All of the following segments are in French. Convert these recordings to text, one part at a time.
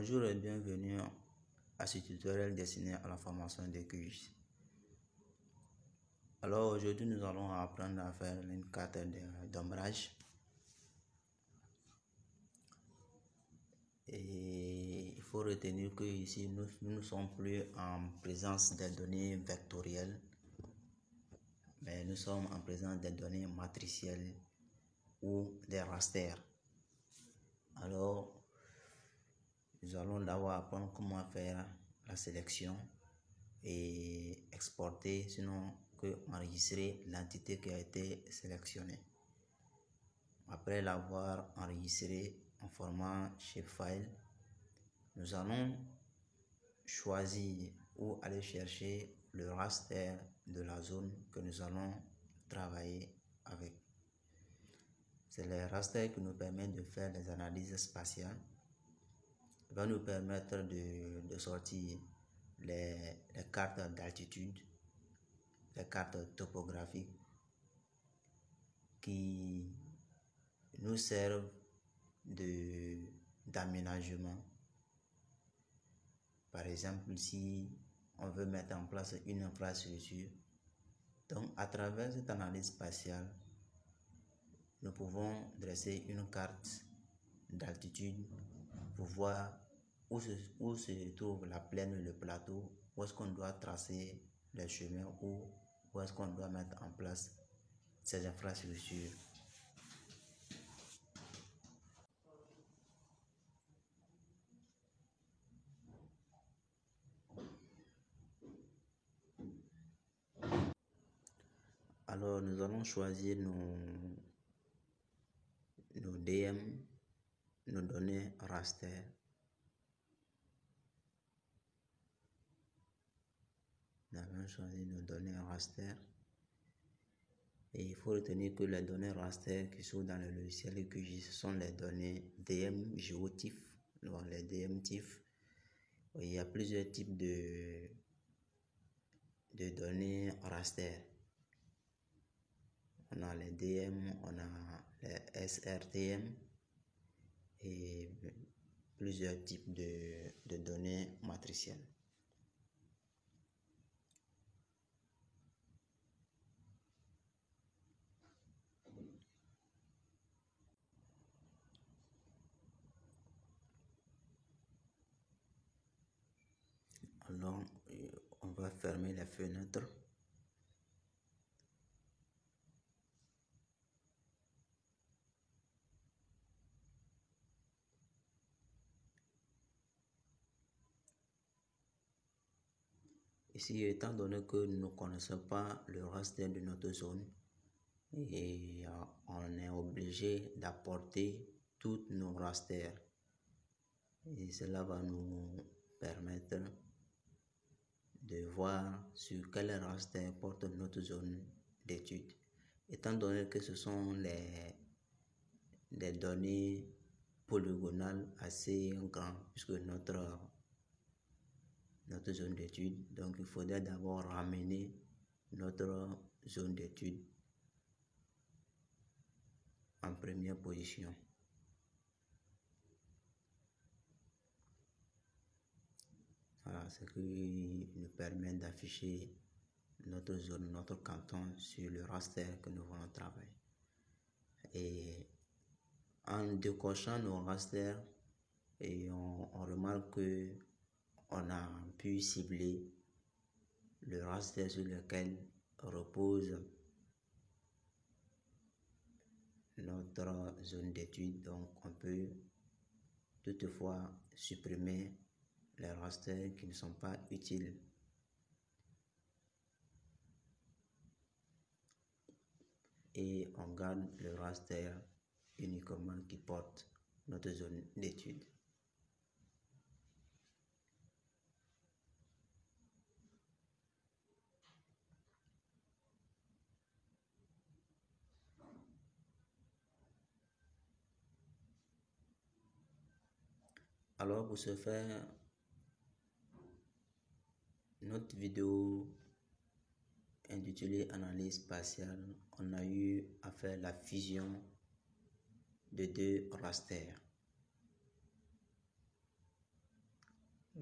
Bonjour et bienvenue à ce tutoriel destiné à la formation des QGIS. Alors aujourd'hui nous allons apprendre à faire une carte d'ombrage. Et il faut retenir que ici nous ne sommes plus en présence des données vectorielles, mais nous sommes en présence des données matricielles ou des rasters. Alors nous allons d'abord apprendre comment faire la sélection et exporter, sinon que enregistrer l'entité qui a été sélectionnée. Après l'avoir enregistré en format shapefile, nous allons choisir ou aller chercher le raster de la zone que nous allons travailler avec. C'est le raster qui nous permet de faire les analyses spatiales. Il va nous permettre de sortir les cartes d'altitude, les cartes topographiques qui nous servent d'aménagement. Par exemple, si on veut mettre en place une infrastructure, donc à travers cette analyse spatiale, nous pouvons dresser une carte d'altitude pour voir où se trouve la plaine, le plateau, où est-ce qu'on doit tracer les chemins, où est-ce qu'on doit mettre en place ces infrastructures. Alors nous allons choisir nos DM, nos données raster. Nous allons choisir nos données raster. Et il faut retenir que les données raster qui sont dans le logiciel QGIS, ce sont les données DM GeoTIFF. Donc les DM TIFF, il y a plusieurs types de données raster. On a les DM, on a les SRTM et plusieurs types de données matricielles. Alors, on va fermer les fenêtres. Ici, étant donné que nous ne connaissons pas le raster de notre zone, et on est obligé d'apporter tous nos rasters. Et cela va nous permettre de voir sur quel raster porte notre zone d'étude. Étant donné que ce sont des données polygonales assez grandes, puisque notre zone d'étude, donc il faudrait d'abord ramener notre zone d'étude en première position. Voilà, ce qui nous permet d'afficher notre zone, notre canton sur le raster que nous voulons travailler. Et en décochant nos rasters, et on remarque que on a pu cibler le raster sur lequel repose notre zone d'étude. Donc on peut toutefois supprimer les rasters qui ne sont pas utiles. Et on garde le raster uniquement qui porte notre zone d'étude. Alors pour ce faire, notre vidéo intitulée Analyse spatiale, on a eu à faire la fusion de deux rasters.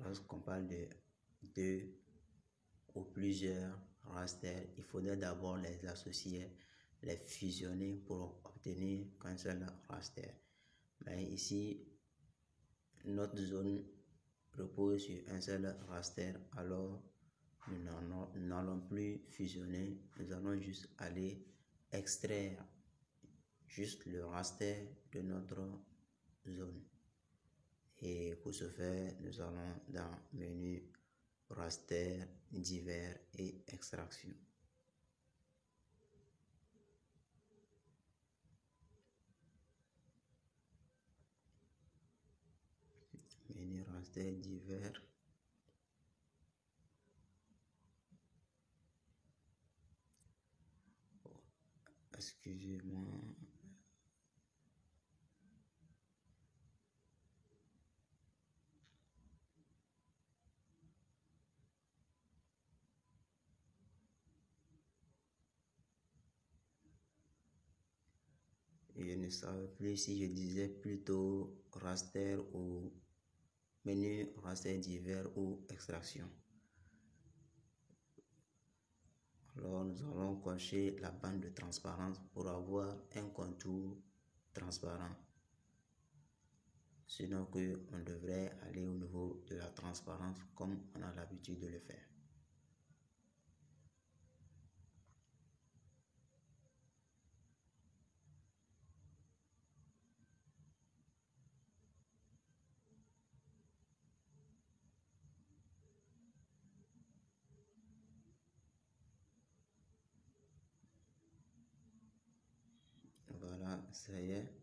lorsqu'on parle de deux ou plusieurs rasters, il faudrait d'abord les associer, les fusionner pour obtenir qu'un seul raster. Mais ici, notre zone repose sur un seul raster, alors nous n'allons plus fusionner, nous allons juste aller extraire juste le raster de notre zone. Et pour ce faire, nous allons dans menu raster, divers et extraction. Menu raster, divers. Excusez-moi. Je ne savais plus si je disais plutôt raster ou menu raster divers ou extraction. Alors nous allons cocher la bande de transparence pour avoir un contour transparent. Sinon on devrait aller au niveau de la transparence comme on a l'habitude de le faire. Voilà, ça y est.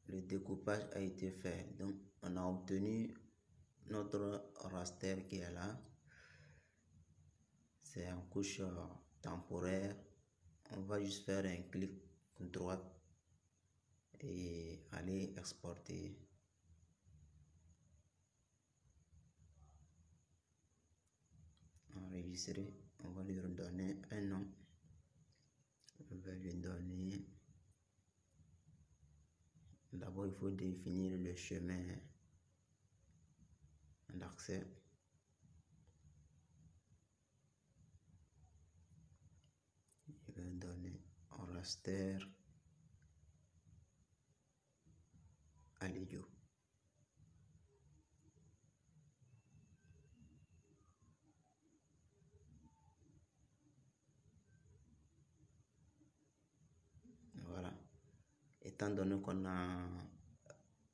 Le découpage a été fait. Donc, on a obtenu notre raster qui est là. C'est en couche temporaire. On va juste faire un clic droit et aller exporter. Enregistrer. On va lui redonner un nom. On va lui donner. D'abord, il faut définir le chemin d'accès. Je vais donner un raster Allegio. Voilà. Étant donné qu'on a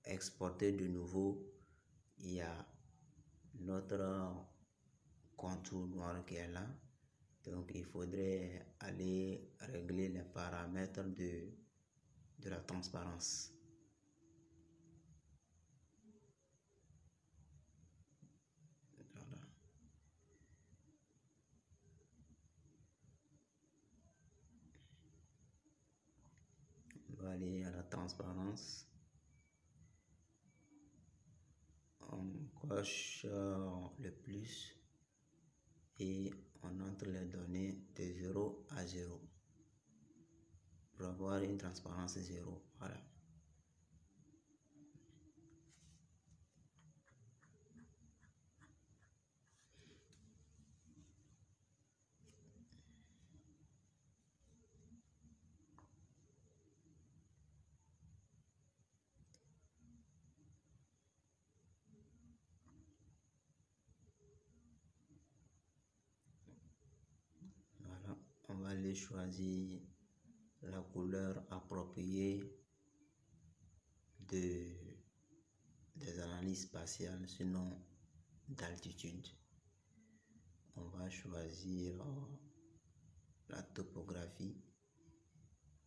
exporté de nouveau, il y a notre contour noir qui est là. Donc il faudrait aller régler les paramètres de la transparence. Voilà. On va aller à la transparence. On coche le plus et on entre les données de 0 à 0 pour avoir une transparence 0. Voilà. Voilà. On va aller choisir la couleur appropriée des analyses spatiales, sinon d'altitude. On va choisir la topographie,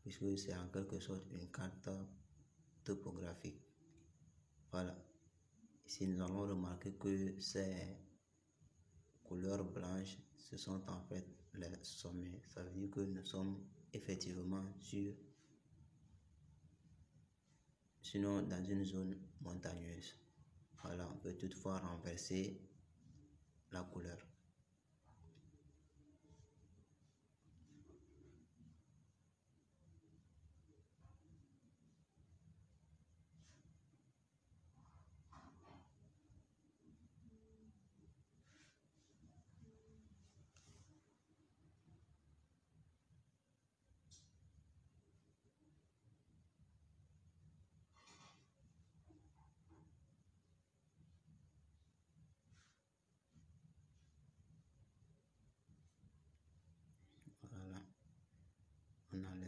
puisque c'est en quelque sorte une carte topographique. Voilà. Ici, nous allons remarquer que ces couleurs blanches, ce sont en fait les sommets. Ça veut dire que nous sommes effectivement sinon dans une zone montagneuse. Voilà, on peut toutefois renverser la couleur.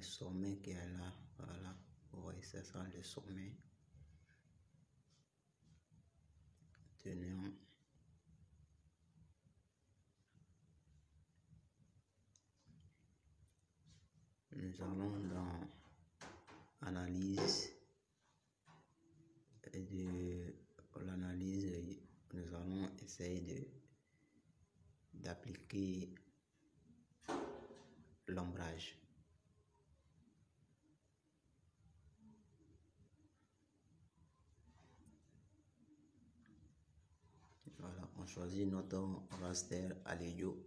sommet qui est là. Voilà, vous voyez, ça sera le sommet. Tenons. Nous allons dans analyse de l'analyse. Nous allons essayer d'appliquer l'ombrage. Voilà, on choisit notre raster Allegro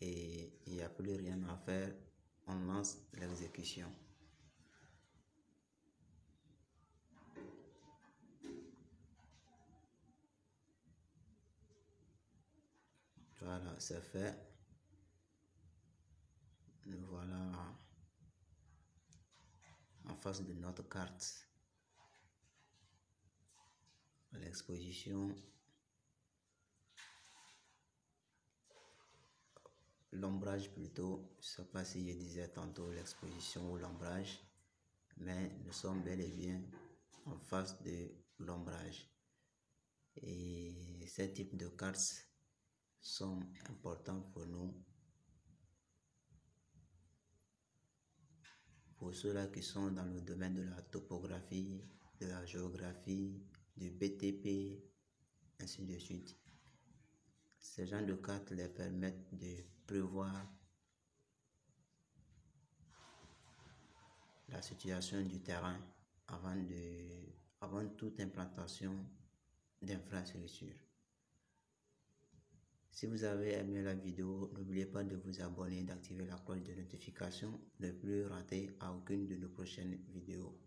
et il n'y a plus rien à faire. On lance l'exécution. Voilà, c'est fait. Nous voilà en face de notre carte. L'exposition, l'ombrage plutôt, je ne sais pas si je disais tantôt l'exposition ou l'ombrage, mais nous sommes bel et bien en face de l'ombrage. Et ces types de cartes sont importants pour nous. Pour ceux-là qui sont dans le domaine de la topographie, de la géographie, du BTP, ainsi de suite. Ces genres de cartes les permettent de prévoir la situation du terrain avant toute implantation d'infrastructures. Si vous avez aimé la vidéo, n'oubliez pas de vous abonner et d'activer la cloche de notification pour ne plus rater aucune de nos prochaines vidéos.